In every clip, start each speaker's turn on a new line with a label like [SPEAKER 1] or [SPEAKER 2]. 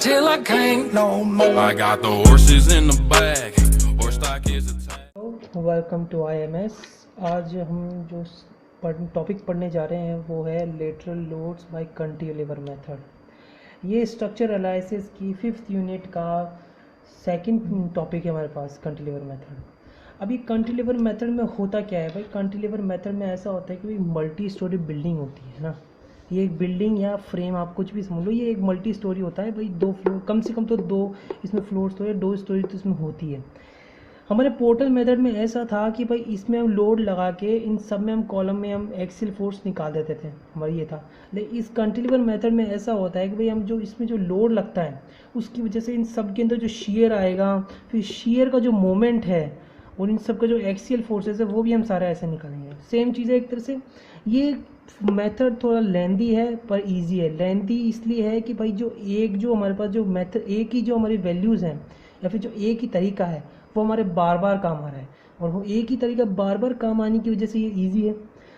[SPEAKER 1] till I can't no more. I got the horses in the back, horse stock is attached.
[SPEAKER 2] Welcome to IMS। आज हम जो topic पढ़ने जा रहे हैं वो है lateral loads by cantilever method. ये स्ट्रक्चर एनालिसिस की 5th यूनिट का सेकंड टॉपिक है हमारे पास, कैंटिलीवर मेथड। अभी कैंटिलीवर मेथड में होता क्या है भाई, कैंटिलीवर मेथड में ऐसा होता है कि भाई मल्टी स्टोरी बिल्डिंग होती है ना। ये एक बिल्डिंग या फ्रेम आप कुछ भी समझ लो, ये एक मल्टी स्टोरी होता है भाई। 2 फ्लोर कम से कम तो 2 इसमें फ्लोर्स तो है, 2 स्टोरी तो इसमें होती है। हमारे पोर्टल मेथड में ऐसा था कि भाई इसमें हम लोड लगा के इन सब में हम कॉलम में हम एक्सियल फोर्स निकाल देते थे, हमारा ये था। लेकिन इस कैंटिलीवर मेथड में ऐसा होता है कि भाई हम जो इसमें जो लोड लगता है उसकी वजह से इन सब के अंदर जो शेयर आएगा, फिर शेयर का जो मोमेंट है और इन सब का जो एक्सियल फोर्सेस है वो भी हम सारा ऐसे निकालेंगे। सेम चीज़ है एक तरह से। ये मेथड थोड़ा लेंदी है पर इजी है। लेंदी इसलिए है कि भाई जो हमारे पास जो मेथड एक ही जो हमारी वैल्यूज़ हैं या फिर जो एक ही तरीका है वो हमारे बार बार काम आ रहा है, और वो एक ही तरीका बार बार काम आने की वजह से ये ईजी है।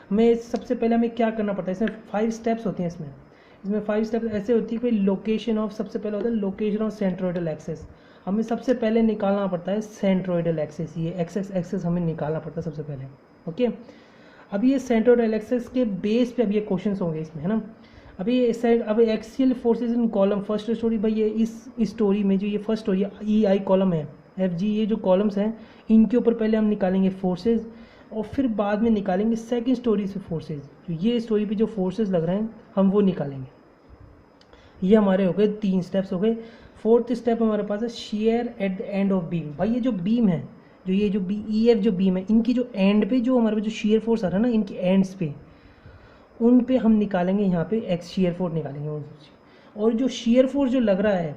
[SPEAKER 2] हमें सबसे पहले हमें क्या करना पड़ता है, इसमें 5 स्टेप्स होती हैं। इसमें 5 स्टेप्स ऐसे होती है कि लोकेशन ऑफ, सबसे पहले होता है लोकेशन ऑफ सेंट्रोइडल एक्सेस। हमें सबसे पहले निकालना पड़ता है सेंट्रोइडल एक्सेस, ये एक्सेस हमें निकालना पड़ता है सबसे पहले। ओके, अब ये सेंट्रोइडल एक्सेस के बेस पे अब ये क्वेश्चंस होंगे इसमें, है ना। अब axial forces in column, first story भाई ये इस स्टोरी में जो ये फर्स्ट स्टोरी EI कॉलम है, FG ये जो कॉलम्स हैं इनके ऊपर पहले हम निकालेंगे फोर्सेस और फिर बाद में निकालेंगे सेकंड स्टोरी से फोर्सेस। जो ये स्टोरी पे जो फोर्सेस लग रहे हैं हम वो निकालेंगे। ये हमारे हो गए 3 स्टेप्स हो गए। 4th स्टेप हमारे पास है share at the end of beam. भाई ये जो बीम है, जो ये जो EF जो बीम है, इनकी जो एंड पे जो हमारे पास जो शेयर फोर्स आ रहा है ना, इनकी एंड्स पे उन पे हम निकालेंगे, यहाँ पे एक्स शेयर फोर्स निकालेंगे। और जो शेयर फोर्स जो लग रहा है,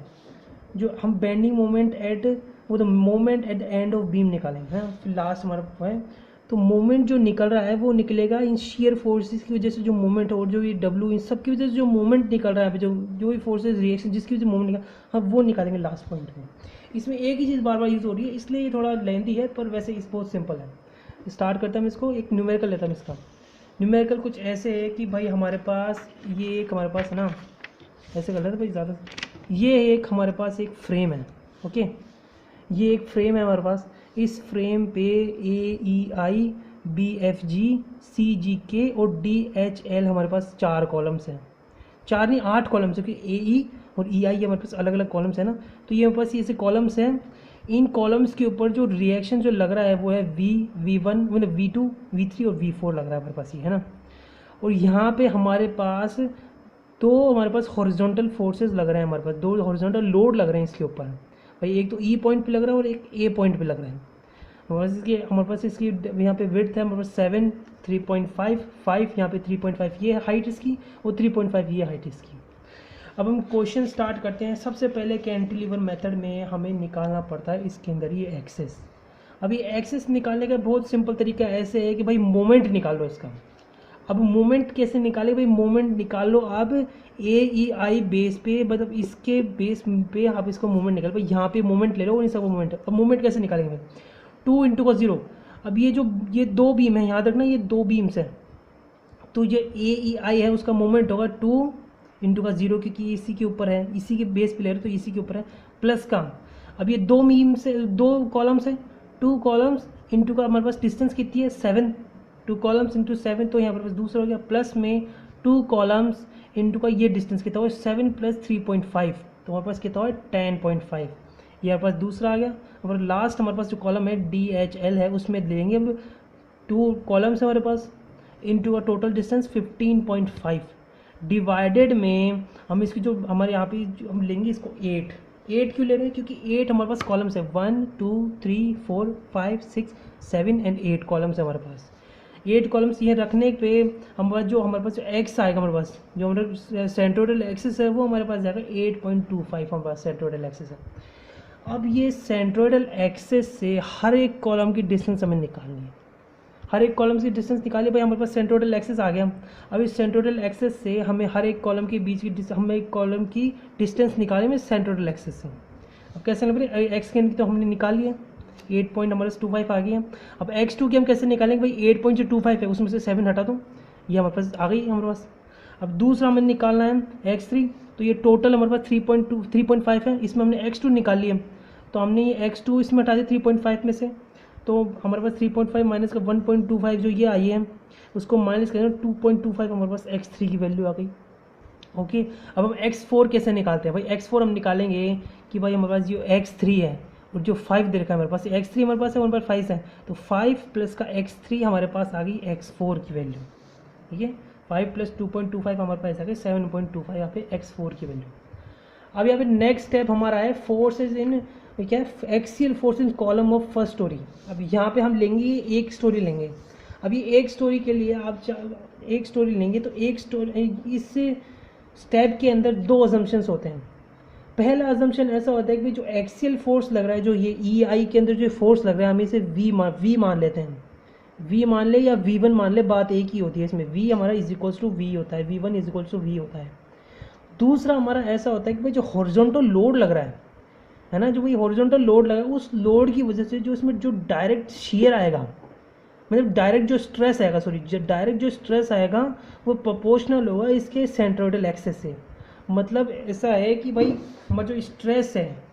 [SPEAKER 2] जो हम बेंडिंग मोमेंट एट वो तो moment at the end of beam निकालेंगे, है फिर लास्ट हमारा है। तो मोमेंट जो निकल रहा है वो निकलेगा इन शेयर फोर्सेस की वजह से, जो मोमेंट और जो ये W इन सब की वजह से जो मोमेंट निकल रहा है, जो भी फोर्सेस रिएक्शन जिसकी वजह से मोमेंट निकल, हम वो निकालेंगे लास्ट पॉइंट में। इसमें एक ही चीज़ बार बार यूज़ हो रही है, इसलिए ये थोड़ा लेंथी है, पर वैसे इस बहुत सिंपल है। स्टार्ट करता हूँ इसको, एक न्यूमेरिकल लेता हूँ इसका। न्यूमेरिकल कुछ ऐसे है कि भाई हमारे पास ये एक हमारे पास है ना, ऐसे कर लेते भाई ज़्यादा। ये एक हमारे पास एक फ्रेम है, ओके, ये एक फ्रेम है हमारे पास। इस फ्रेम पे AEI BFG CGK और DHL हमारे पास 4 कॉलम्स हैं। 4 नहीं 8 कॉलम्स है, क्योंकि AE और EI हमारे पास अलग अलग कॉलम्स हैं ना। तो ये हमारे पास ऐसे कॉलम्स हैं। इन कॉलम्स के ऊपर जो रिएक्शन जो लग रहा है वो है V1 मतलब V2 V3 और V4 लग रहा है हमारे पास, ये है ना। और यहाँ पे हमारे पास हमारे पास हॉरिजॉन्टल फोर्सेस लग रहे हैं, हमारे पास 2 हॉरिजॉन्टल लोड लग रहे हैं इसके ऊपर भाई। एक तो E पॉइंट पे लग रहा है और एक A पॉइंट पे लग रहा है। हमारे पास इसकी यहाँ पे विड्थ है हमारे पास 7 3.5 5 यहाँ पे 3.5 ये हाइट इसकी, और 3.5 ये हाइट इसकी। अब हम क्वेश्चन स्टार्ट करते हैं। सबसे पहले कैंटिलीवर मेथड में हमें निकालना पड़ता है इसके अंदर ये एक्सेस। अब ये एक्सेस निकालने का बहुत सिंपल तरीका ऐसे है कि भाई मोमेंट निकाल लो इसका। अब मोमेंट कैसे निकाले भाई, मोमेंट निकाल लो आप AEI बेस पे, मतलब इसके बेस पे आप इसको मोमेंट निकाल भाई। यहाँ पे मोमेंट ले लो और इन सब मोमेंट। अब मोमेंट कैसे निकालेंगे, 2 इंटू का 0। अब ये 2 बीम है, याद रखना ये 2 बीम्स है। तो ये AEI है उसका मोमेंट होगा 2 इंटू का 0, क्योंकि इसी के ऊपर है, इसी के बेस पे ले रहे तो इसी के ऊपर है, प्लस का। अब ये 2 बीम से 2 कॉलम्स है, 2 कॉलम्स इंटू का हमारे पास डिस्टेंस कितनी है 7, 2 कॉलम्स इंटू 7, तो यहाँ पर दूसरा हो गया, प्लस में 2 कॉलम्स इंटू का ये डिस्टेंस कितना हुआ 7 प्लस 3.5, तो हमारे पास कितना हुआ 10.5। ये हमारे पास दूसरा आ गया। और लास्ट हमारे पास जो कॉलम है DHL है, उसमें लेंगे हम 2 कॉलम्स है हमारे पास इंटू का टोटल डिस्टेंस 15.5 डिवाइडेड में हम इसकी जो हमारे यहाँ पे जो हम लेंगे इसको 8 क्यों ले रहे हैं, क्योंकि 8 हमारे पास कॉलम्स है, 1 2 3 4 5 6 7 एंड 8 कॉलम्स है हमारे पास। 8 कॉलम्स ये रखने पे हमारे पास जो एक्स आएगा, हमारे पास जो हमारा सेंट्रोइडल एक्सिस है वो हमारे पास जाएगा 8.25 हमारे पास सेंट्रोइडल एक्सिस है। अब ये सेंट्रोइडल एक्सिस से हर एक कॉलम की डिस्टेंस हमें निकालनी है। हर एक कॉलम की डिस्टेंस निकाली भाई, हमारे पास सेंट्रोइडल एक्सिस आ गया। अब इस सेंट्रोइडल एक्सिस से हमें हर एक कॉलम के बीच की हमें एक कॉलम की डिस्टेंस निकाली में सेंट्रोइडल एक्सिस से। अब कैसे निकालें, एक्स की तो हमने निकाल लिया, 8.25 आ गया। अब x2 की हम कैसे निकालेंगे भाई, 8.25 है उसमें से 7 हटा दो, ये हमारे पास आ गई हमारे पास। अब दूसरा हमें निकालना है x3, तो ये टोटल हमारे पास 3.5 है, इसमें हमने x2 निकाल लिया, तो हमने ये x2 इसमें हटा दिया 3.5 में से, तो हमारे पास 3.5 माइनस का 1.25 जो ये आई है उसको माइनस करें 2.25, हमारे पास x3 की वैल्यू आ गई। ओके, अब हम x4 कैसे निकालते हैं भाई? x4 हम निकालेंगे कि भाई हमारे पास जो x3 है और जो 5 दे रखा है हमारे पास, x3 हमारे पास है 1/5 है, तो 5 प्लस का x3 हमारे पास आ गई x4 की वैल्यू। ठीक है, 5 प्लस 2.25 हमारे पास आ गई 7.25 यहाँ पे x4 की वैल्यू। अब यहाँ पे नेक्स्ट स्टेप हमारा है फोर्सेज इन, क्या है, axial force in column of first story. अब यहाँ पे हम लेंगे एक स्टोरी लेंगे। अब ये एक स्टोरी के लिए आप एक स्टोरी लेंगे तो एक स्टोरी, इस स्टेप के अंदर दो अजम्पशंस होते हैं। पहला अजम्पशन ऐसा होता है कि जो एक्सियल फोर्स लग रहा है, जो ये ई आई के अंदर जो फोर्स लग रहा है, हम इसे वी मान लेते हैं। वी मान ले या V1 मान ले, बात एक ही होती है इसमें। V हमारा इज इक्वल्स टू वी होता है, V1 is equals to we होता है। दूसरा हमारा ऐसा होता है कि भाई जो हॉरिजॉन्टल लोड लग रहा है ना, जो भाई हॉरिजॉन्टल लोड लगा है, उस लोड की वजह से जो इसमें जो डायरेक्ट शेयर आएगा, मतलब डायरेक्ट जो स्ट्रेस आएगा, डायरेक्ट जो स्ट्रेस आएगा वो प्रोपोर्शनल होगा इसके सेंट्रोइडल एक्सेस से। मतलब ऐसा है कि भाई हमारा जो स्ट्रेस है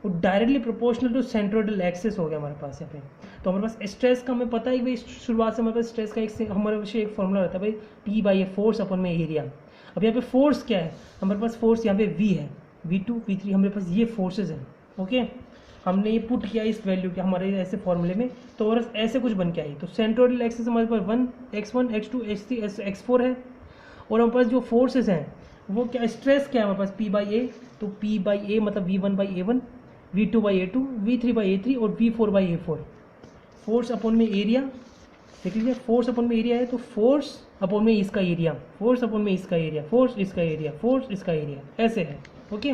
[SPEAKER 2] वो directly proportional to centroidal axis हो गया हमारे पास यहाँ पे। तो हमारे पास स्ट्रेस का हमें पता है भाई, शुरुआत से हमारे पास स्ट्रेस का हमारे पास एक फॉर्मूला रहता है भाई, P/A फोर्स अपन में एरिया। अब यहाँ पे फोर्स क्या है, हमारे पास फोर्स यहाँ पे V है, V2 V3 हमारे पास ये फोर्सेज हैं। ओके, हमने ये पुट किया इस वैल्यू के हमारे ऐसे फॉर्मूले में, तो और ऐसे कुछ बन के आई। तो सेंट्रोइडल एक्सेस हमारे पास 1 x1 x2 x3 x4 है, और हमारे पास जो फोर्सेज हैं वो क्या, स्ट्रेस क्या है हमारे पास P/A, तो P/A मतलब V1/A1, V2/A2, V3/A3 और V4/A4। फोर्स अपॉन में एरिया, देख लीजिए, फोर्स अपॉन में एरिया है, तो फोर्स अपॉन में इसका एरिया, फोर्स अपॉन में इसका एरिया, फोर्स इसका एरिया, फोर्स इसका एरिया, ऐसे है। ओके,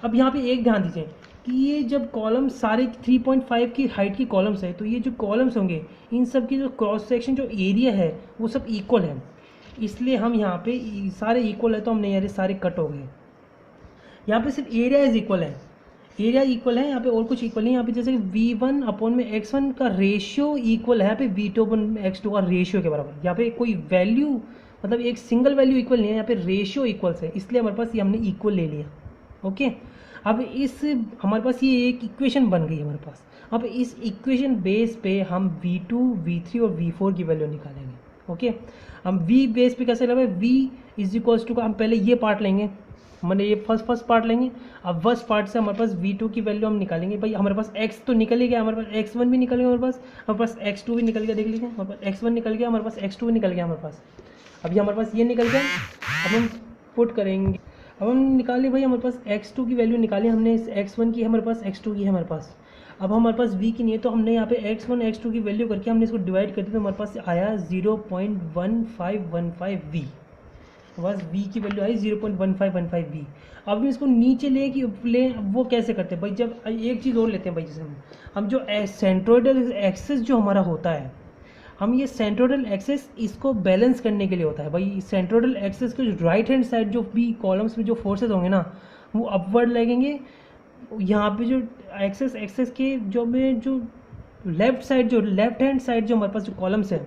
[SPEAKER 2] अब यहाँ पे एक ध्यान दीजिए कि ये जब कॉलम सारे 3.5 की हाइट की कॉलम्स है, तो ये जो कॉलम्स होंगे इन सब की जो क्रॉस सेक्शन जो एरिया है वो सब इक्वल है, इसलिए हम यहाँ पे सारे इक्वल है, तो हम नहीं, यार सारे कट हो गए। यहाँ पे सिर्फ एरिया इज इक्वल है, एरिया इक्वल है यहाँ पे, और कुछ इक्वल नहीं। यहाँ पे जैसे V1 अपॉन में x1 का रेशियो इक्वल है, यहाँ पे V2 अपॉन में x2 का रेशियो के बराबर। यहाँ पे कोई वैल्यू, मतलब एक सिंगल वैल्यू इक्वल नहीं है, यहाँ पे रेशियो इक्वल है, इसलिए हमारे पास ये हमने इक्वल ले लिया। ओके, अब इस हमारे पास ये एक इक्वेशन बन गई हमारे पास। अब इस इक्वेशन बेस पे हम V2 V3 और V4 की वैल्यू निकालेंगे। ओके, हम V बेस पे कैसे लगे, V इज इक्वल्स टू का हम पहले ये पार्ट लेंगे, मैंने ये फर्स्ट पार्ट लेंगे। अब फर्स्ट पार्ट से हमारे पास V2 की वैल्यू हम निकालेंगे। भाई हमारे पास x तो निकल ही गया, हमारे पास x1 भी निकल गया, हमारे पास x2 भी निकल गया, देख लीजिए, हमारे पास x1 निकल गया, हमारे पास x2 भी निकल गया हमारे पास। अभी हमारे पास ये निकल गया, अब हम पुट करेंगे। अब हम निकाले भाई, हमारे पास x2 की वैल्यू निकाली हमने, इस x1 की हमारे पास, x2 की है हमारे पास। अब हमारे पास V की नहीं है, तो हमने यहाँ पे x1 x2 की वैल्यू करके हमने इसको डिवाइड कर दिया, तो हमारे पास आया 0.1515 V। बस V की वैल्यू आई 0.1515 V। अब हम इसको नीचे ले, वो कैसे करते हैं भाई, जब एक चीज़ और लेते हैं भाई, जैसे हम जो सेंट्रोइडल एक्सेस जो हमारा होता है, हम ये सेंट्रोइडल एक्सेस इसको बैलेंस करने के लिए होता है भाई। सेंट्रोइडल एक्सेस के जो राइट हैंड साइड जो भी कॉलम्स में जो फोर्सेज होंगे ना, वो अपवर्ड लगेंगे। यहाँ पे जो एक्सेस के जो लेफ्ट हैंड साइड जो हमारे पास जो कॉलम्स हैं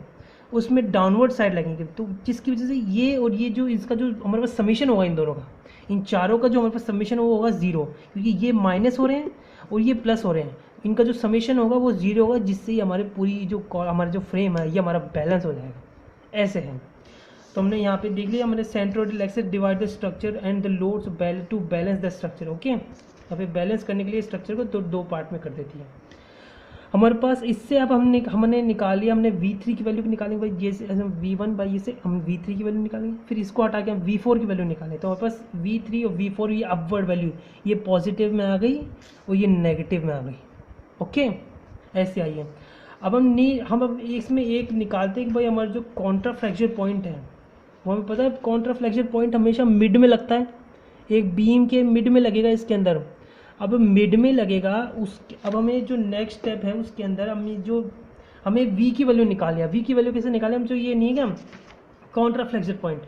[SPEAKER 2] उसमें डाउनवर्ड साइड लगेंगे, तो जिसकी वजह से ये और ये जो इसका जो हमारे पास समीशन होगा इन दोनों का, इन चारों का जो हमारे पास समीशन होगा 0, क्योंकि ये माइनस हो रहे हैं और ये प्लस हो रहे हैं, इनका जो समीशन होगा वो 0 होगा, जिससे ही हमारे पूरी जो हमारा जो फ्रेम है ये हमारा बैलेंस हो जाएगा। ऐसे है, तो हमने यहाँ पे देख लिया, हमारे centroidal axis divide the structure and the loads to balance the structure. Okay, यहाँ पे बैलेंस करने के लिए स्ट्रक्चर को दो पार्ट में कर देती है हमारे पास। इससे अब हमने निकाली, हमने V3 की वैल्यू निकालेंगे भाई, जैसे V1 बाई से हम V3 की वैल्यू निकालेंगे, फिर इसको हटा के हम V4 की वैल्यू निकालें, तो हमारे पास V3 और V4 ये अपवर्ड वैल्यू, ये पॉजिटिव में आ गई और ये नेगेटिव में आ गई। ओके, ऐसे आई है। अब हम अब इसमें एक निकालते हैं कि भाई हमारा जो कॉन्ट्रा फ्रैक्चर पॉइंट है, वो हमें पता है कॉन्ट्रा फ्रैक्चर पॉइंट हमेशा मिड में लगता है, एक बीम के मिड में लगेगा इसके अंदर। अब मिड में लगेगा अब हमें जो नेक्स्ट स्टेप है उसके अंदर हमें V की वैल्यू निकाल लिया। V की वैल्यू कैसे निकाले, हम जो ये नहीं है क्या कॉन्ट्रा फ्लैक्चर पॉइंट,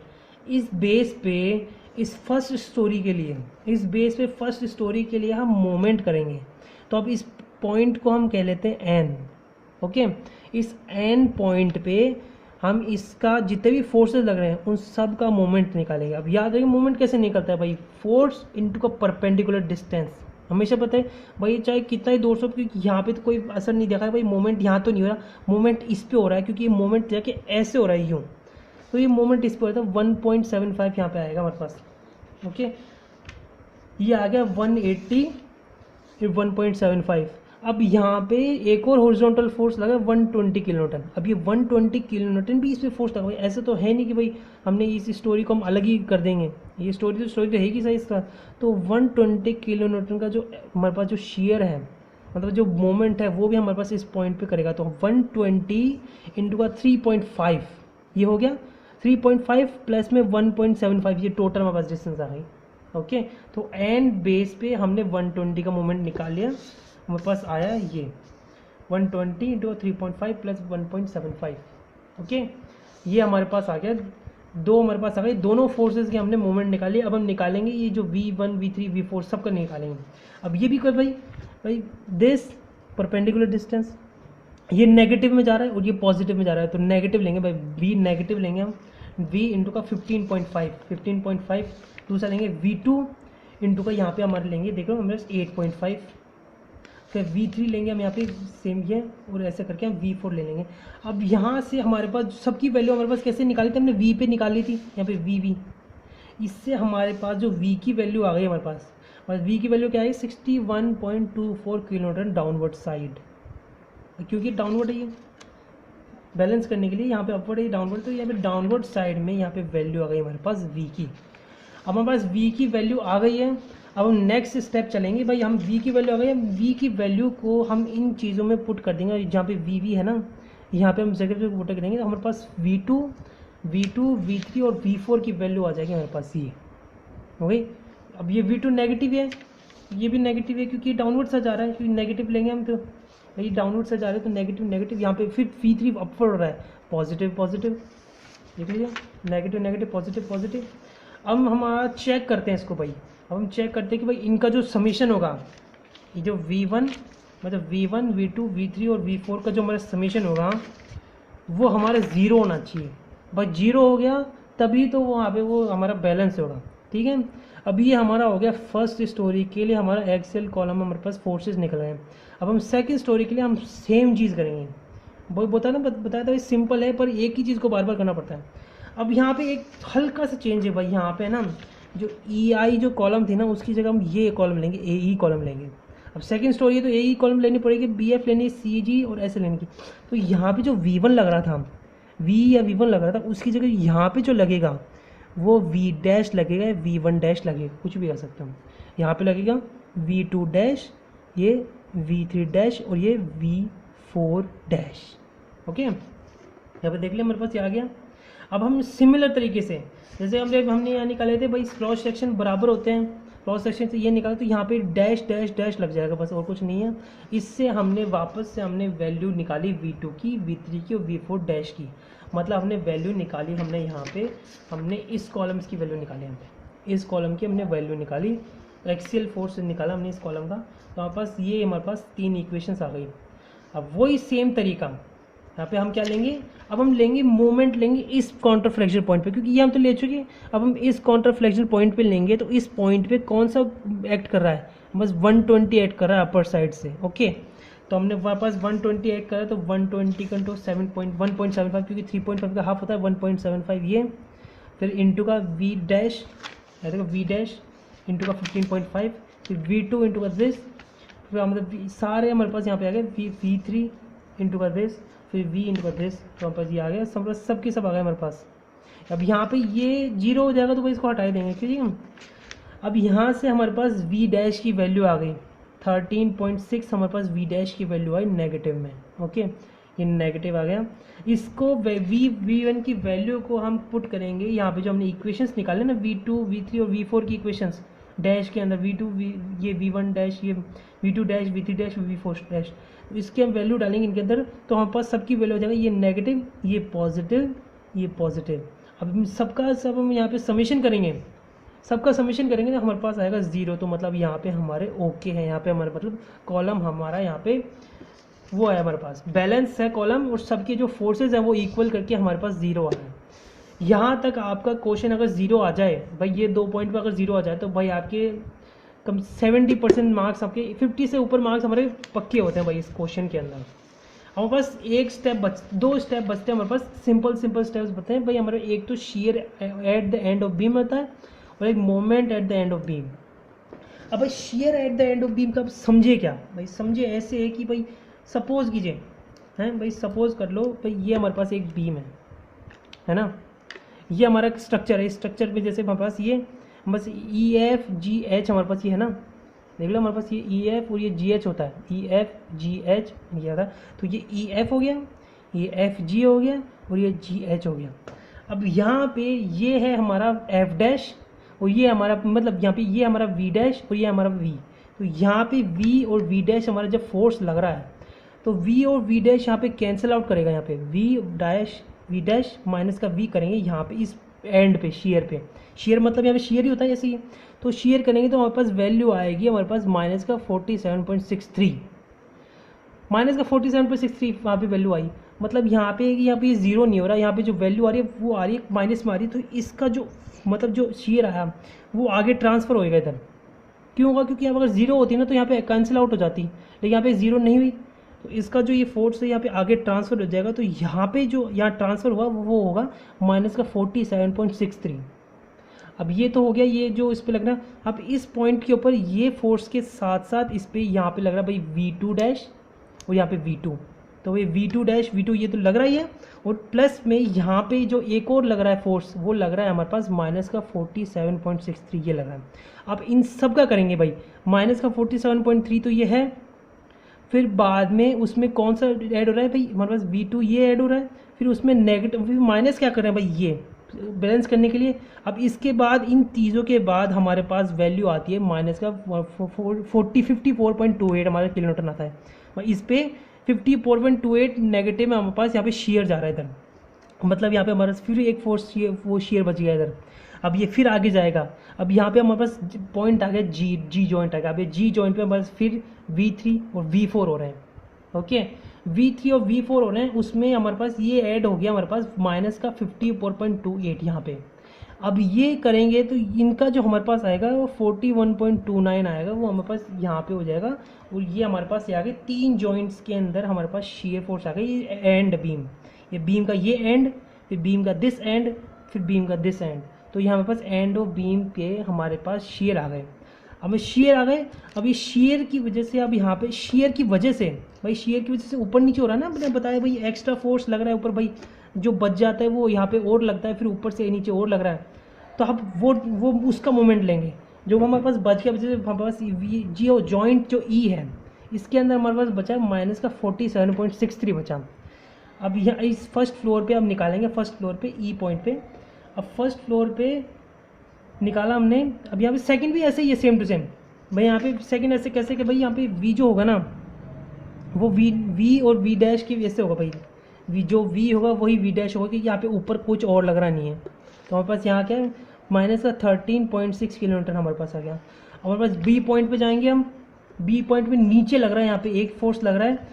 [SPEAKER 2] इस बेस पे इस फर्स्ट स्टोरी के लिए हम मोमेंट करेंगे। तो अब इस पॉइंट को हम कह लेते हैं N। ओके, इस N पॉइंट पे हम इसका जितने भी फोर्सेस लग रहे हैं उन सब का मोमेंट निकालेंगे। अब याद रखिए मोमेंट कैसे निकलता है भाई, फोर्स इनटू का परपेंडिकुलर डिस्टेंस। हमेशा पता है भाई चाहे कितना ही 200, क्योंकि यहाँ पे तो कोई असर नहीं देखा है भाई, मोमेंट यहाँ तो नहीं हो रहा, मोमेंट इस पे हो रहा है क्योंकि ये मोमेंट जाके ऐसे हो रहा है यूँ, तो ये मोमेंट इस पे हो रहा था 1.75 यहाँ पे आएगा हमारे पास। ओके, ये आ गया 180 1.75। अब यहाँ पे एक और हॉरिजॉन्टल फोर्स लगा 120 किलो न्यूटन। अब ये 120 किलो न्यूटन भी इस पर फोर्स लगा भाई, ऐसा तो है नहीं कि भाई हमने इस स्टोरी को हम अलग ही कर देंगे, ये स्टोरी तो है ही सही इसका। तो 120 किलो न्यूटन का जो हमारे पास जो शेयर है, मतलब जो मोमेंट है वो भी हमारे पास इस पॉइंट पे करेगा। तो 120 इंटू का 3.5 ये हो गया, 3.5 प्लस में 1.75 ये टोटल हमारे पास डिस्टेंस आ गई। ओके, तो एंड बेस पे हमने 120 का मोमेंट निकाल लिया, हमारे पास आया ये 120 इंटू 3.5 प्लस 1.75। ओके, ये हमारे पास आ गया, दो हमारे पास आ गए, दोनों फोर्सेस के हमने मोमेंट निकाली। अब हम निकालेंगे ये जो V1 V3 V4 सबका निकालेंगे। अब ये भी कर भाई दिस परपेंडिकुलर डिस्टेंस, ये नेगेटिव में जा रहा है और ये पॉजिटिव में जा रहा है, तो नेगेटिव लेंगे भाई, V नेगेटिव लेंगे हम, V इंटू का 15.5 दूसरा लेंगे V2 इंटू का यहाँ पे हमारे लेंगे, देखो हमारे 8.5, फिर V3 लेंगे हम यहाँ पे सेम ये, और ऐसे करके हम V4 ले लेंगे। अब यहाँ से हमारे पास सबकी वैल्यू हमारे पास कैसे निकाली थी हमने, V पे निकाली थी, यहाँ पे V, इससे हमारे पास जो V की वैल्यू आ गई हमारे पास V की वैल्यू क्या है 61.24 किलो न्यूटन डाउनवर्ड साइड, क्योंकि डाउनवर्ड है ये बैलेंस करने के लिए, यहाँ पे अपवर्ड है डाउनवर्ड, तो यहाँ पे डाउनवर्ड साइड में यहाँ पे वैल्यू आ गई हमारे पास V की। अब हमारे पास V की वैल्यू आ गई है, अब हम नेक्स्ट स्टेप चलेंगे भाई, हम V की वैल्यू आ गई है, V की वैल्यू को हम इन चीज़ों में पुट कर देंगे, जहाँ पे V है ना, यहाँ पे हम जगह पे पुट कर देंगे, तो हमारे पास V2 V3 और V4 की वैल्यू आ जाएगी हमारे पास ये, हो गई। अब ये V2 नेगेटिव है, ये भी नेगेटिव है क्योंकि डाउनवर्ड से जा रहा है, क्योंकि नेगेटिव लेंगे हम तो भाई डाउनवर्ड से जा रहे हैं तो नेगेटिव, यहाँ पे फिर V3 अपवर्ड हो रहा है, पॉजिटिव देख लीजिए, नेगेटिव पॉजिटिव। अब हम चेक करते हैं इसको भाई, अब हम चेक करते हैं कि भाई इनका जो समीशन होगा, ये जो V1 मतलब V1 V2 V3 और V4 का जो हमारा समीशन होगा वो हमारा 0 होना चाहिए भाई, 0 हो गया तभी तो वहाँ पे वो हमारा बैलेंस होगा, ठीक है। अब ये हमारा हो गया फर्स्ट स्टोरी के लिए, हमारा एक्सेल कॉलम में हमारे पास फोर्सेस निकल रहे हैं। अब हम सेकंड स्टोरी के लिए हम सेम चीज़ करेंगे, वो बताया था सिंपल है पर एक ही चीज़ को बार बार करना पड़ता है। अब यहाँ पे एक हल्का सा चेंज है भाई, यहाँ पे ना जो EI जो कॉलम थी ना उसकी जगह हम ये कॉलम लेंगे, AE कॉलम लेंगे। अब सेकंड स्टोरी है तो AE कॉलम लेनी पड़ेगी, BF लेनी, CG और ऐसे लेने की। तो यहाँ पे जो V1 लग रहा था, V या V1 लग रहा था, उसकी जगह यहाँ पे जो लगेगा वो V डैश लगेगा, V1 डैश लगेगा, कुछ भी कर सकते हम। यहाँ पे लगेगा V2 डैश, ये V3 डैश और ये V4 डैश। ओके, यहाँ पे देख लिया हमारे पास ये आ गया। अब हम सिमिलर तरीके से जैसे हमने यहाँ निकाले थे भाई, क्रॉस सेक्शन बराबर होते हैं, क्रॉस सेक्शन से ये निकाला तो यहाँ पे डैश डैश डैश लग जाएगा, बस और कुछ नहीं है। इससे हमने वापस से हमने वैल्यू निकाली V2 की, V3 की और V4 डैश की, मतलब हमने वैल्यू निकाली, हमने यहाँ पे हमने इस कॉलम्स की वैल्यू निकाली, हमने इस कॉलम की हमने वैल्यू निकाली, एक्सियल फोर्स निकाला हमने इस कॉलम का, तो हमारे पास ये हमारे पास 3 इक्वेशंस आ गई। अब वही सेम तरीका यहाँ पे हम क्या लेंगे, अब हम लेंगे मोमेंट लेंगे इस काउंटर फ्लेक्शन पॉइंट पे, क्योंकि ये हम तो ले चुके हैं। अब हम इस काउंटर फ्लेक्शन पॉइंट पे लेंगे तो इस पॉइंट पे कौन सा एक्ट कर रहा है, बस 120 एक्ट कर रहा है अपर साइड से। ओके, तो हमने हमारे पास 120 एक्ट करा, तो 120 कंटू 1.75, क्योंकि 3.5 का हाफ होता है 1.75 ये, फिर इंटू का V डैश, देखो V डैश इंटू का 15.5, फिर V2 इंटू का दिस, फिर मतलब सारे हमारे पास यहाँ पे आ गए V3 इंटू का दिस, फिर V इंटू का दिस, तो हमारे पास ये आ गया, सब के सब आ गए हमारे पास। अब यहाँ पे ये 0 हो जाएगा तो भाई इसको हटा देंगे, ठीक है। अब यहाँ से हमारे पास V डैश की वैल्यू आ गई 13.6, हमारे पास V डैश की वैल्यू आई नेगेटिव में। ओके, ये नेगेटिव आ गया, इसको V1 की वैल्यू को हम पुट करेंगे यहाँ पे, जो हमने इक्वेशंस निकाले ना V2 V3 और V4 की इक्वेशंस डैश के अंदर, ये V1 डैश, ये V2 dash, V3 dash, V4 dash, इसके हम वैल्यू डालेंगे इनके अंदर, तो हमारे पास सबकी वैल्यू हो जाएगा, ये नेगेटिव, ये पॉजिटिव, ये पॉजिटिव। अब सबका सब हम यहाँ पे समेशन करेंगे, सबका समेशन करेंगे तो हमारे पास आएगा 0, तो मतलब यहाँ पे हमारे ओके है, यहाँ पे हमारे मतलब कॉलम हमारा यहाँ पे वो है हमारे पास, बैलेंस है कॉलम और सबके जो फोर्सेज हैं वो इक्वल करके हमारे पास 0 आ रहा है। यहाँ तक आपका क्वेश्चन अगर 0 आ जाए भाई, ये 2 पॉइंट पर अगर 0 आ जाए तो भाई आपके कम 70% मार्क्स, आपके 50 से ऊपर मार्क्स हमारे पक्के होते हैं भाई इस क्वेश्चन के अंदर। हमारे पास एक स्टेप दो स्टेप बचते हैं हमारे पास, सिंपल स्टेप्स बचते हैं भाई हमारे। एक तो share at the end of beam होता है और एक moment at the end of beam. अब भाई share at the end of beam का समझे क्या भाई, समझे ऐसे है कि भाई सपोज कीजिए हैं भाई, सपोज कर लो भाई ये हमारे पास एक बीम है ना, ये हमारा स्ट्रक्चर है। इस स्ट्रक्चर पे जैसे हमारे पास ये बस ई एफ जी एच हमारे पास ये है ना, देख लो हमारे पास ये ई एफ और ये जी एच होता है, ई एफ जी एच ये होता है। तो ये ई एफ हो गया, ये एफ जी हो गया और ये जी एच हो गया। अब यहाँ पे ये है हमारा एफ डैश और ये हमारा मतलब यहाँ पे ये हमारा वी डैश और ये हमारा वी। तो यहाँ पे वी और वी डैश हमारा जब फोर्स लग रहा है तो वी और वी डैश यहाँ पे कैंसिल आउट करेगा। यहाँ पे वी डैश माइनस का वी करेंगे यहाँ पे इस एंड पे, शेयर मतलब यहाँ पे शेयर ही होता है जैसे ये। तो शेयर करेंगे तो हमारे पास वैल्यू आएगी हमारे पास माइनस का 47.63, माइनस का 47.63 वहाँ पे वैल्यू आई। मतलब यहाँ पे ये जीरो नहीं हो रहा, यहाँ पे जो वैल्यू आ रही है वो आ रही है माइनस में आ रही है। तो इसका जो मतलब जो शेयर आया वो आगे ट्रांसफ़र होएगा इधर। क्यों होगा? क्योंकि यहाँ अगर जीरो होती ना तो यहाँ पे कैंसिल आउट हो जाती, लेकिन यहाँ पे जीरो नहीं हुई तो इसका जो ये फोर्स है यहाँ पे आगे ट्रांसफ़र हो जाएगा। तो यहाँ पे जो यहाँ ट्रांसफ़र हुआ वो होगा माइनस का 47.63। अब ये तो हो गया ये जो इस पे लग रहा है। अब इस पॉइंट के ऊपर ये फोर्स के साथ साथ इस पे यहाँ पे लग रहा है भाई V2 डैश और यहाँ पे V2। तो ये V2 डैश V2 ये तो लग रहा ही है, और प्लस में यहाँ पे जो एक और लग रहा है फोर्स वो लग रहा है हमारे पास माइनस का 47.63 ये लग रहा है। अब इन सब का करेंगे भाई, माइनस का 47.3 तो ये है, फिर बाद में उसमें कौन सा ऐड हो रहा है भाई हमारे पास V2 ये ऐड हो रहा है, फिर उसमें नेगेटिव फिर माइनस क्या कर रहे हैं भाई ये बैलेंस करने के लिए। अब इसके बाद इन चीज़ों के बाद हमारे पास वैल्यू आती है माइनस का 54.28 हमारा किलोमीटर आता है। इस पे 54.28 नेगेटिव में हमारे पास यहाँ पे शेयर जा रहा है इधर, मतलब यहाँ पे हमारे पास फिर एक फोर्स वो शेयर बच गया इधर। अब ये फिर आगे जाएगा। अब यहाँ पे हमारे पास पॉइंट आ गया जी जॉइंट आ गया। अब ये जी जॉइंट पे हमारे पास फिर V3 और V4 हो रहे हैं। ओके, V3 और V4 हो रहे हैं, उसमें हमारे पास ये ऐड हो गया हमारे पास माइनस का 54.28 यहाँ पे। अब ये करेंगे तो इनका जो हमारे पास आएगा वो 41.29 आएगा, वो हमारे पास यहाँ पे हो जाएगा। और ये हमारे पास आ गए 3 जॉइंट्स के अंदर हमारे पास शेयर फोर्स आ गई, ये एंड बीम, ये बीम का ये एंड, फिर बीम का दिस एंड, फिर बीम का दिस एंड। तो ये हमारे पास एंड ऑफ बीम पे हमारे पास शेयर आ गए। अब शेयर आ गए। अब ये शेयर की वजह से, अब यहाँ पे शेयर की वजह से भाई, शेयर की वजह से ऊपर नीचे हो रहा है ना, मैंने बताया भाई एक्स्ट्रा फोर्स लग रहा है ऊपर भाई, जो बच जाता है वो यहाँ पे और लगता है, फिर ऊपर से नीचे और लग रहा है। तो अब वो उसका मोमेंट लेंगे जो हमारे पास बच गया, वजह से हमारे पास जी ओ जॉइंट जो ई है इसके अंदर हमारे पास बचा है माइनस का 47.63 बचा। अब यहाँ इस फर्स्ट फ्लोर पे अब निकालेंगे, फर्स्ट फ्लोर पे ई पॉइंट पे। अब फर्स्ट फ्लोर पे निकाला हमने। अब यहाँ पे सेकंड भी ऐसे ही है, सेम टू सेम भाई। यहाँ पे सेकंड ऐसे कैसे कि भाई यहाँ पे वी जो होगा ना वो वी और वी डैश की वजह से होगा भाई। जो वी होगा वही वी डैश होगा, कि यहाँ पे ऊपर कुछ और लग रहा नहीं है। तो हमारे पास यहाँ क्या है माइनस का 13.6 किलोमीटर हमारे पास आ गया। हमारे पास बी पॉइंट पे जाएंगे हम। बी पॉइंट पे नीचे लग रहा है, यहाँ पे एक फोर्स लग रहा है,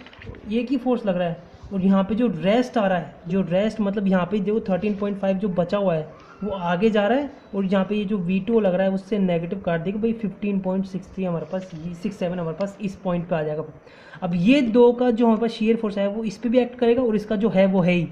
[SPEAKER 2] एक ही फोर्स लग रहा है। और यहाँ पे जो रेस्ट आ रहा है, जो रेस्ट मतलब यहाँ पे जो 13.5 जो बचा हुआ है वो आगे जा रहा है। और यहाँ पे ये जो V2 लग रहा है उससे नेगेटिव काट देगा भाई, 15.63 हमारे पास 67 हमारे पास इस पॉइंट पे आ जाएगा। अब ये दो का जो हमारे पास शेयर फोर्स है वो इस पर भी एक्ट करेगा और इसका जो है वो है ही।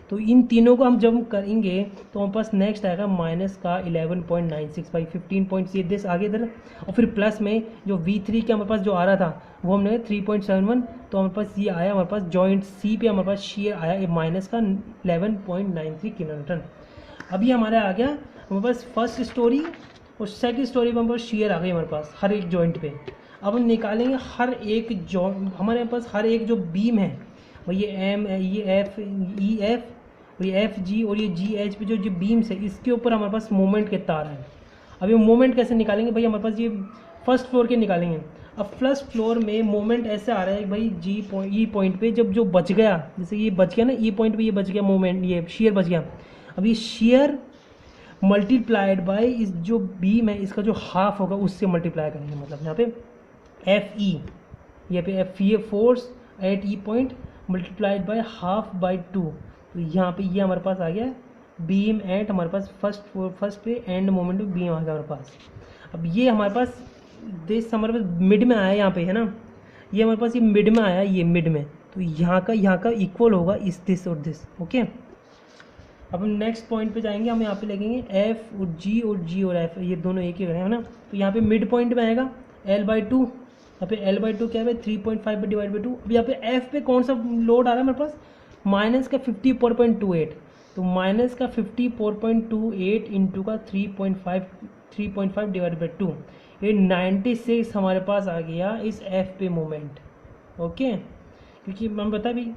[SPEAKER 2] तो इन तीनों को हम जब करेंगे तो हमारे पास नेक्स्ट आएगा माइनस का 11.96 बाई 15 दिस आगे इधर। और फिर प्लस में जो V3 के हमारे पास जो आ रहा था वो हमने 3.71, तो हमारे पास ये आया हमारे पास जॉइंट सी पे हमारे पास शेयर आया ये माइनस का 11.93 किलोमीटर। अभी हमारे आ गया हमारे पास फर्स्ट स्टोरी और सेकंड स्टोरी पे हमारे पास शेयर आ गई हमारे पास हर एक जॉइंट पे। अब हम निकालेंगे हर एक हमारे पास हर एक जो बीम है भाई, ये एम, ये एफ, ई एफ और ये एफ जी और ये जी एच पे जो बीम्स है इसके ऊपर हमारे पास मोमेंट कितना आ रहा है। अब ये मोमेंट कैसे निकालेंगे भाई, हमारे पास ये फर्स्ट फ्लोर के निकालेंगे। अब फर्स्ट फ्लोर में मोमेंट ऐसे आ रहा है भाई ई पॉइंट पे जब जो बच गया, जैसे ये बच गया ना ई पॉइंट पे, ये बच गया मोमेंट, ये शेयर बच गया। अब ये शेयर मल्टीप्लाइड बाय इस जो बीम है इसका जो हाफ होगा उससे मल्टीप्लाई करेंगे। मतलब यहाँ पे एफ ई, यहाँ पे एफ ये force at E point multiplied by half by 2। तो यहाँ पे ये हमारे पास आ गया बीम एट, हमारे पास फर्स्ट पे एंड मोमेंट पे बीम आ गया हमारे पास। अब ये हमारे पास दिस हमारे पास मिड में आया यहाँ पे, है ना, ये हमारे पास ये मिड में आया, ये मिड में, तो यहाँ का इक्वल होगा इस दिस और दिस। ओके, अब हम नेक्स्ट पॉइंट पे जाएंगे, हम यहाँ पे लिखेंगे एफ और जी और एफ, ये दोनों एक ही है ना। तो यहाँ पे मिड पॉइंट में आएगा L/2, यहाँ पे L/2 क्या है 3.5 पे डिवाइड बाई 2। अब यहाँ पे एफ पे कौन सा लोड आ रहा है हमारे पास, माइनस का 54.28, तो माइनस का 54.28 इंटू का 3.5 डिवाइड बाई 2, ये 96 हमारे पास आ गया इस एफ पे मोमेंट। ओके, क्योंकि हम बता भी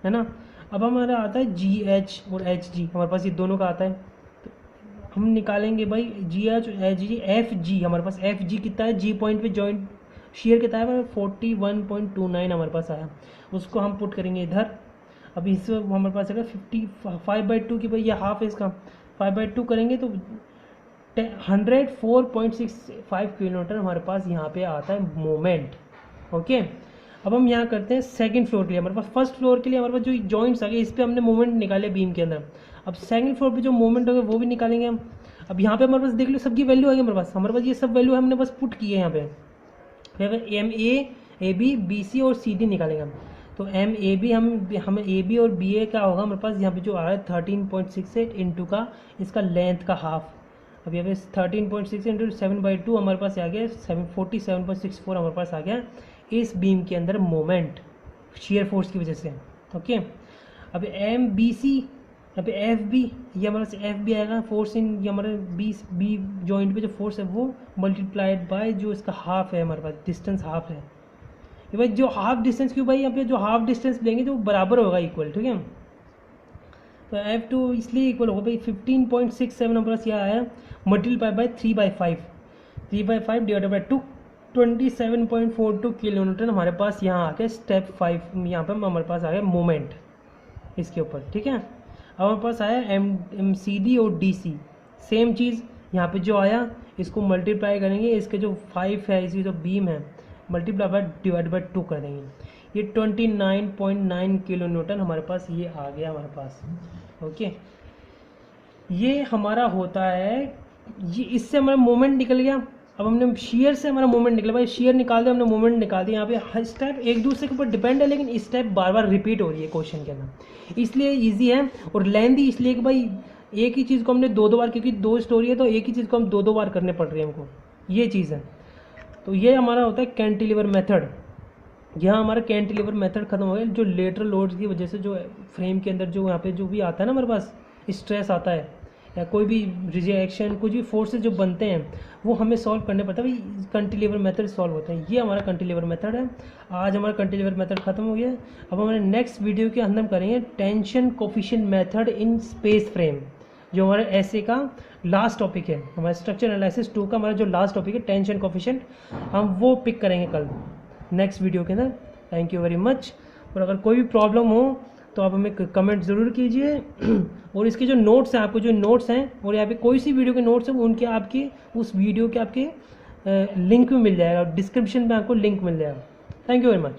[SPEAKER 2] है ना। अब हमारा आता है GH और HG, हमारे पास ये दोनों का आता है, तो हम निकालेंगे भाई GH और HG। FG हमारे पास FG कितना है, G पॉइंट पे जॉइंट शेयर कितना है 41.29 हमारे पास आया, उसको हम पुट करेंगे इधर। अब इस हमारे पास आएगा 55/2 की भाई ये हाफ है इसका, 5/2 करेंगे तो 104.65 किलोमीटर हमारे पास यहाँ पे आता है मोमेंट। ओके, अब हम यहाँ करते हैं सेकंड फ्लोर के लिए। हमारे पास फर्स्ट फ्लोर के लिए हमारे पास जो जॉइंट्स आ गए, इस पर हमने मोमेंट निकाले बीम के अंदर। अब सेकंड फ्लोर पे जो मोमेंट होगा वो भी निकालेंगे हम। अब यहाँ पे हमारे पास देख लो सबकी वैल्यू आ गई हमारे पास ये सब वैल्यू हमने बस पुट की है यहाँ पे। फिर MA AB BC और CD निकालेंगे हम। तो MAB हमें AB और BA क्या होगा हमारे पास, यहाँ पे जो आ रहा है 13.68 इंटू का इसका लेंथ का हाफ। अब यहाँ पे 13.6 इंटू 7/2 हमारे पास आ गया 47.64 हमारे पास आ गया इस बीम के अंदर मोमेंट शेयर फोर्स की वजह से। ओके, अब MBC यहाँ पे FB, ये हमारे से FB आएगा फोर्स इन, ये हमारे बी जॉइंट पे जो फोर्स है वो मल्टीप्लाइड बाय जो इसका हाफ है हमारे पास, डिस्टेंस हाफ है। ये भाई जो हाफ डिस्टेंस क्यों भाई, यहाँ पे जो हाफ डिस्टेंस लेंगे तो बराबर होगा इक्वल, ठीक है। तो F2 इसलिए इक्वल होगा भाई 15.67 हमारे पास यहाँ आया multiply by 3/5 divided by 2, 27.42 kilometre हमारे पास यहाँ आ गया स्टेप 5, यहाँ पे हमारे पास आ गया मोमेंट इसके ऊपर, ठीक है। अब हमारे पास आया MCD और DC, सेम चीज़ यहाँ पे जो आया इसको मल्टीप्लाई करेंगे, इसके जो 5 है इसकी जो बीम है मल्टीप्लाई बाय डिवाइड बाई 2 कर देंगे, ये 29.9 किलोमीटर हमारे पास ये आ गया हमारे पास। ओके, ये हमारा होता है, ये इससे हमारा मोमेंट निकल गया। अब हमने शेयर से हमारा मोमेंट निकला भाई, शेयर निकाल दिया हमने, मोमेंट निकाल दिया। यहाँ पे हर स्टेप एक दूसरे के ऊपर डिपेंड है, लेकिन स्टेप बार बार रिपीट हो रही है क्वेश्चन के अंदर, इसलिए इजी है और लेंथी इसलिए कि भाई एक ही चीज़ को हमने दो बार, क्योंकि 2 स्टोरी है तो एक ही चीज़ को हम दो बार करने पड़ रही है हमको, ये चीज़ है। तो ये हमारा होता है कैंटिलीवर मेथड। यहाँ हमारा कैंटिलीवर मेथड खत्म हो गया। जो लेटरल लोड्स की वजह से जो फ्रेम के अंदर जो यहाँ पे जो भी आता है ना हमारे पास स्ट्रेस आता है या कोई भी रिजेक्शन, कुछ भी फोर्सेस जो बनते हैं वो हमें सॉल्व करने पड़ता है, भाई कैंटिलीवर मेथड सॉल्व होता है। ये हमारा कैंटिलीवर मेथड है। आज हमारा कैंटिलीवर मेथड खत्म हो गया। अब हमारे नेक्स्ट वीडियो के अंदर हम करेंगे tension coefficient method in space frame, जो हमारे ऐसे का लास्ट टॉपिक है, हमारे स्ट्रक्चर एनालिसिस 2 का हमारा जो लास्ट टॉपिक है टेंशन कोफिशिएंट, हम वो पिक करेंगे कल नेक्स्ट वीडियो के अंदर। Thank you very much. और अगर कोई भी प्रॉब्लम हो तो आप हमें कमेंट ज़रूर कीजिए और इसके जो नोट्स हैं, आपको जो नोट्स हैं और यहाँ पे कोई सी वीडियो के नोट्स हैं उनके आपके उस वीडियो के आपके लिंक में मिल जाएगा, डिस्क्रिप्शन में आपको लिंक मिल जाएगा। Thank you very much.